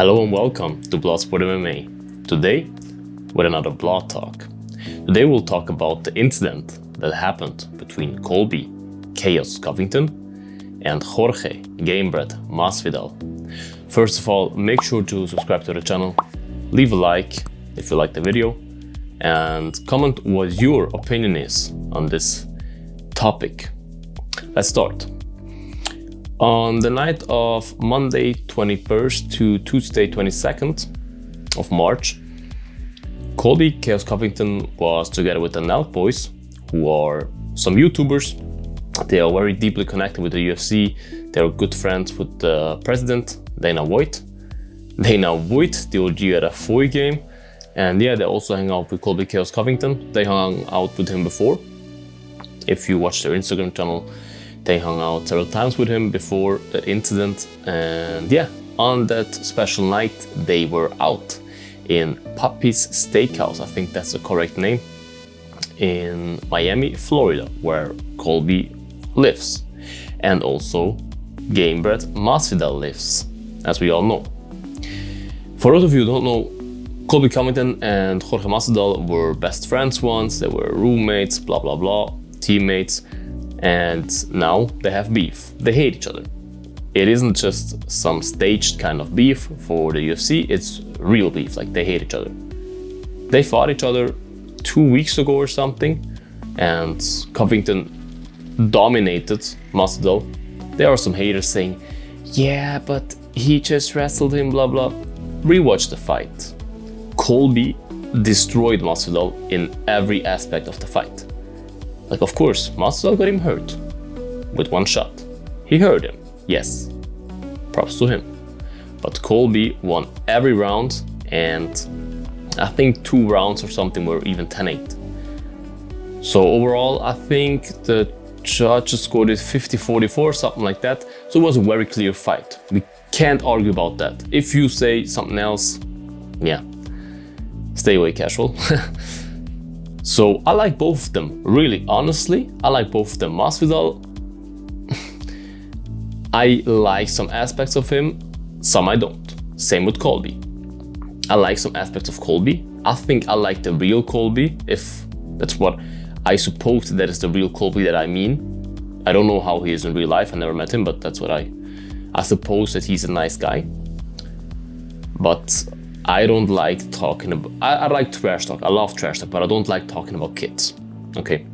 Hello and welcome to Bloodsport MMA. Today, with another Blood Talk. Today we'll talk about the incident that happened between Colby, Chaos Covington, and Jorge, Gamebred Masvidal. First of all, make sure to subscribe to the channel, leave a like if you like the video, and comment what your opinion is on this topic. Let's start. On the night of Monday 21st to Tuesday 22nd of March, Colby Chaos Covington was together with the Nelk Boys, who are some YouTubers. They are very deeply connected with the UFC. They are good friends with the president, Dana White. Dana White, the OG at a Foy game. And yeah, they also hang out with Colby Chaos Covington. They hung out with him before. If you watch their Instagram channel, they hung out several times with him before that incident. And yeah, on that special night, they were out in Papis Steakhouse, I think that's the correct name, in Miami, Florida, where Colby lives. And also Gamebred Masvidal lives, as we all know. For those of you who don't know, Colby Covington and Jorge Masvidal were best friends once. They were roommates, blah blah blah, teammates. And now they have beef. They hate each other. It isn't just some staged kind of beef for the UFC, it's real beef, like they hate each other. They fought each other 2 weeks ago or something, and Covington dominated Masvidal. There are some haters saying, yeah, but he just wrestled him, blah blah. Rewatch the fight. Colby destroyed Masvidal in every aspect of the fight. Like, of course, Masvidal got him hurt with one shot. He hurt him, yes, props to him. But Colby won every round, and I think 2 rounds or something were even 10-8. So overall, I think the judges scored it 50-44, something like that. So it was a very clear fight. We can't argue about that. If you say something else, yeah, stay away, casual. So I like both of them, really, honestly, I like both of them. Masvidal, I like some aspects of him, some I don't. Same with Colby. I like some aspects of Colby. I think I like the real Colby, if that's what I suppose that is the real Colby that I mean. I don't know how he is in real life, I never met him, but that's what I suppose that he's a nice guy. But I don't like talking about, I like trash talk, I love trash talk, but I don't like talking about kids, okay?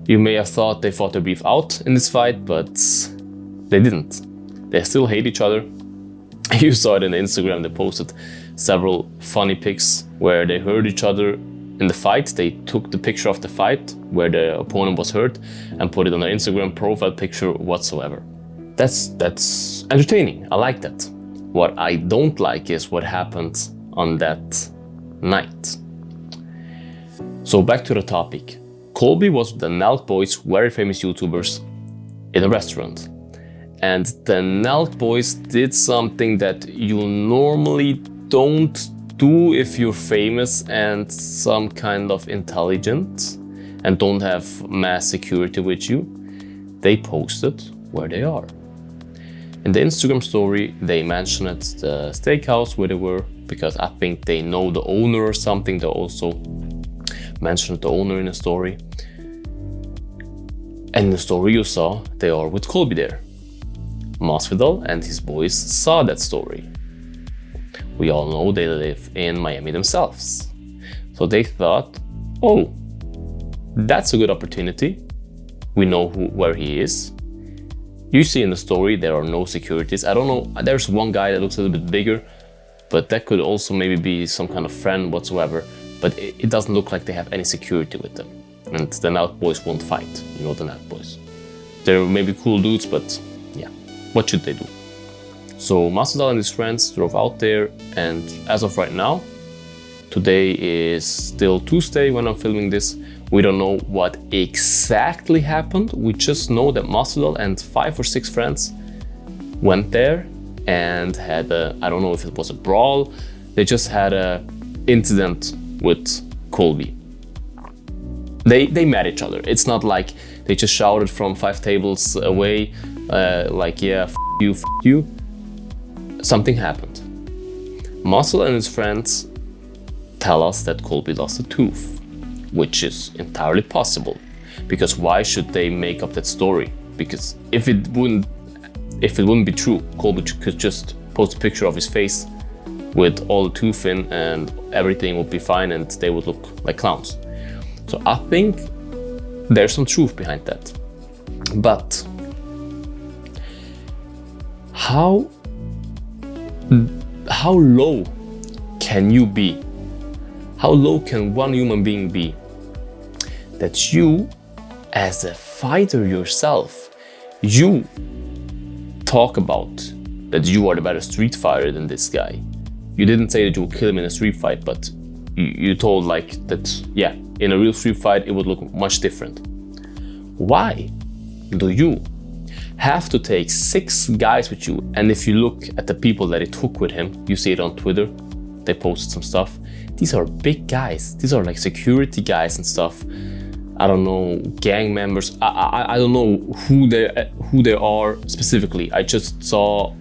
You may have thought they fought their beef out in this fight, but they didn't. They still hate each other. You saw it on Instagram, they posted several funny pics where they hurt each other in the fight. They took the picture of the fight where the opponent was hurt and put it on their Instagram profile picture whatsoever. That's entertaining, I like that. What I don't like is what happened on that night. So back to the topic. Colby was with the Nelk Boys, very famous YouTubers, in a restaurant. And the Nelk Boys did something that you normally don't do if you're famous and some kind of intelligent and don't have mass security with you. They posted where they are. In the Instagram story, they mentioned the steakhouse where they were, because I think they know the owner or something. They also mentioned the owner in the story. And in the story you saw, they are with Colby there. Masvidal and his boys saw that story. We all know they live in Miami themselves. So they thought, oh, that's a good opportunity. We know where he is. You see in the story, there are no securities. I don't know, there's one guy that looks a little bit bigger, but that could also maybe be some kind of friend whatsoever. But it doesn't look like they have any security with them. And the Nelk Boys won't fight, you know the Nelk Boys. They're maybe cool dudes, but yeah, what should they do? So Masvidal and his friends drove out there, and as of right now, today is still Tuesday when I'm filming this. We don't know what exactly happened. We just know that Masvidal and 5 or 6 friends went there and had a, I don't know if it was a brawl. They just had a incident with Colby. They met each other. It's not like they just shouted from 5 tables away, like, yeah, f you. Something happened. Masvidal and his friends tell us that Colby lost a tooth, which is entirely possible. Because why should they make up that story? Because if it wouldn't be true, Colby could just post a picture of his face with all the tooth in and everything would be fine and they would look like clowns. So I think there's some truth behind that. But how low can you be? How low can one human being be that you, as a fighter yourself, you talk about that you are the better street fighter than this guy? You didn't say that you would kill him in a street fight, but you told like that, yeah, in a real street fight it would look much different. Why do you have to take 6 guys with you? And if you look at the people that he took with him, you see it on Twitter, they posted some stuff. These are big guys. These are like security guys and stuff. I don't know, gang members. I don't know who they are specifically. I just saw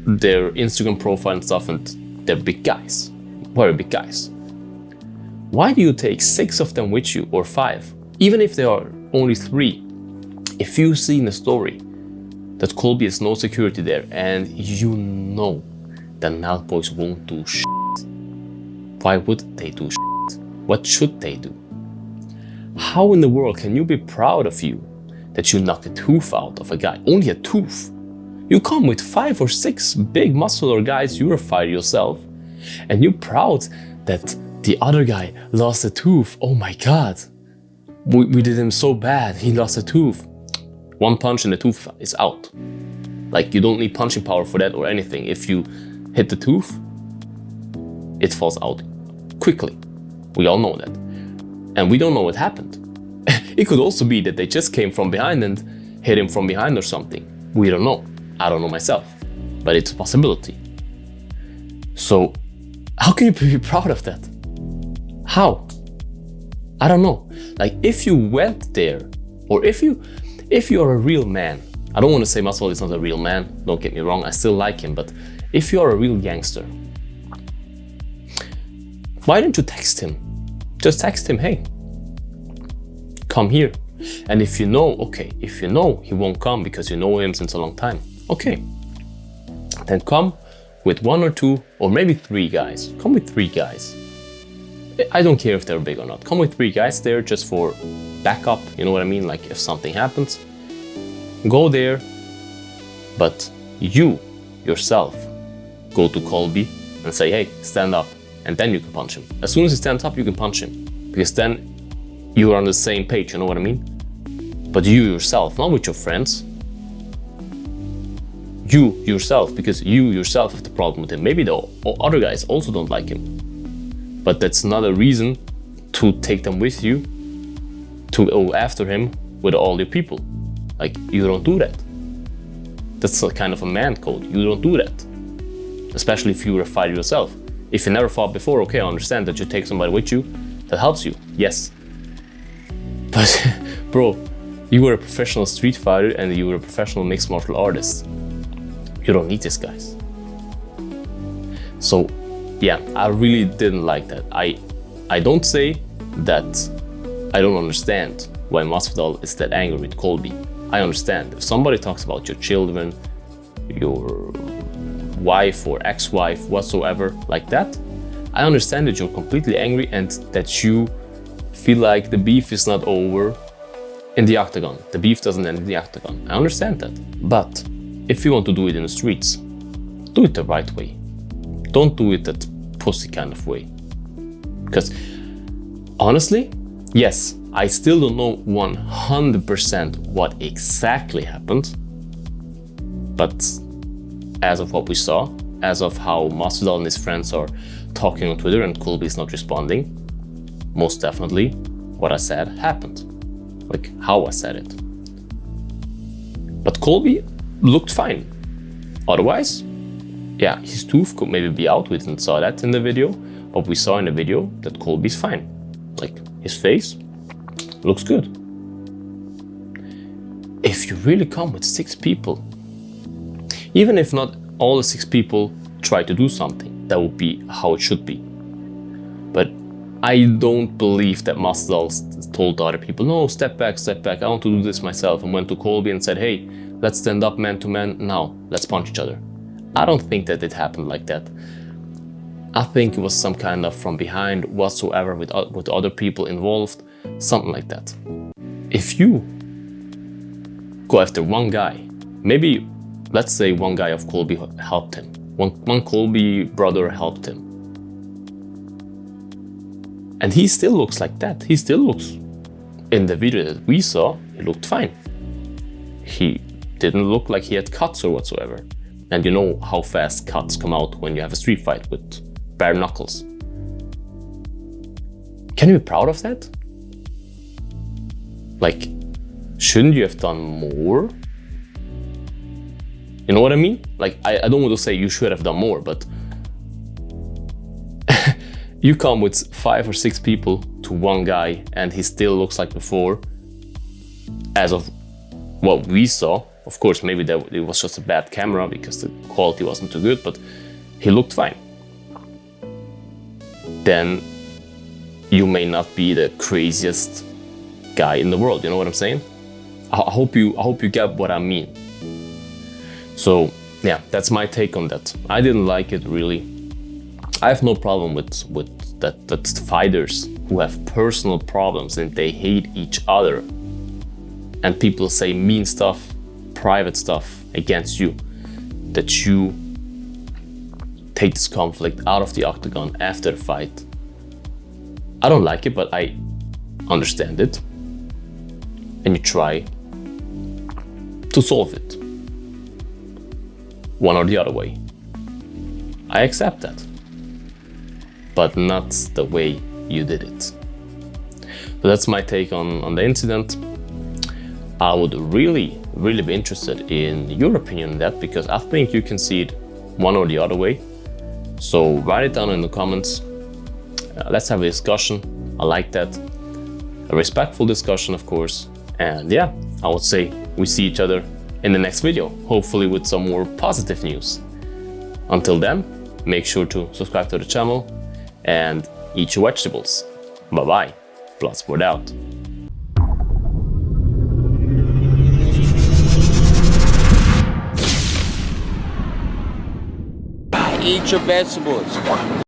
their Instagram profile and stuff, and they're big guys, very big guys. Why do you take 6 of them with you, or 5? Even if there are only 3, if you see in the story that Colby has no security there, and you know that Mouth Boys won't do shit, why would they do shit? What should they do? How in the world can you be proud of you that you knocked a tooth out of a guy? Only a tooth. You come with 5 or 6 big muscular guys, you're a fighter yourself, and you're proud that the other guy lost a tooth. Oh my God, we did him so bad, he lost a tooth. 1 punch and the tooth is out. Like, you don't need punching power for that or anything. If you hit the tooth, it falls out quickly. We all know that. And we don't know what happened. It could also be that they just came from behind and hit him from behind or something. We don't know. I don't know myself, but it's a possibility. So how can you be proud of that? How? I don't know. Like, if you went there, or if you're a real man, I don't want to say Masvidal is not a real man, don't get me wrong, I still like him, but if you're a real gangster, why don't you text him? Just text him, hey, come here. And if you know, okay, if you know he won't come because you know him since a long time, okay, then come with 1 or 2 or maybe 3 guys. Come with 3 guys. I don't care if they're big or not. Come with 3 guys there just for backup, you know what I mean? Like, if something happens, go there, but you yourself go to Colby and say, hey, stand up, and then you can punch him. As soon as he stands up, you can punch him, because then you're on the same page, you know what I mean? But you yourself, not with your friends. You yourself, because you yourself have the problem with him. Maybe the other guys also don't like him, but that's not a reason to take them with you to go after him with all your people. Like, you don't do that. That's a kind of a man code. You don't do that. Especially if you're a fighter yourself. If you never fought before, okay, I understand that you take somebody with you that helps you, yes. But bro, you were a professional street fighter and you were a professional mixed martial artist. You don't need these guys. So yeah, I really didn't like that. I don't say that I don't understand why Masvidal is that angry with Colby. I understand. If somebody talks about your children, your wife or ex-wife, whatsoever, like that, I understand that you're completely angry and that you feel like the beef is not over in the octagon. The beef doesn't end in the octagon. I understand that. But if you want to do it in the streets, do it the right way. Don't do it that pussy kind of way. Because honestly, yes, I still don't know 100% what exactly happened, but as of what we saw, as of how Masvidal and his friends are talking on Twitter and Colby is not responding, most definitely what I said happened. Like how I said it. But Colby looked fine. Otherwise, yeah, his tooth could maybe be out. We didn't saw that in the video, but we saw in the video that Colby's fine. Like, his face looks good. If you really come with 6 people, even if not all the 6 people try to do something, that would be how it should be. But I don't believe that Masvidal told other people, no, step back, I want to do this myself, and went to Colby and said, hey, let's stand up man to man, now let's punch each other. I don't think that it happened like that. I think it was some kind of from behind whatsoever with other people involved, something like that. If you go after one guy, maybe let's say one guy of Colby helped him, one Colby brother helped him, and he still looks like that. He still looks, in the video that we saw, he looked fine. He didn't look like he had cuts or whatsoever. And you know how fast cuts come out when you have a street fight with bare knuckles. Can you be proud of that? Like, shouldn't you have done more? You know what I mean? Like, I don't want to say you should have done more, but you come with 5 or 6 people to one guy and he still looks like before, as of what we saw. Of course, maybe it was just a bad camera because the quality wasn't too good, but he looked fine. Then you may not be the craziest guy in the world, you know what I'm saying? I hope you get what I mean. So yeah, that's my take on that. I didn't like it really. I have no problem with that fighters who have personal problems and they hate each other, and people say mean stuff, private stuff against you, that you take this conflict out of the octagon after the fight. I don't like it, but I understand it, and you try to solve it one or the other way. I accept that, but not the way you did it. So that's my take on the incident. I would really be interested in your opinion on that, because I think you can see it one or the other way. So write it down in the comments. Let's have a discussion. I like that. A respectful discussion, of course. And yeah, I would say we see each other in the next video, hopefully with some more positive news. Until then, make sure to subscribe to the channel and eat your vegetables. Bye bye. Bloodsport out. Eat your vegetables.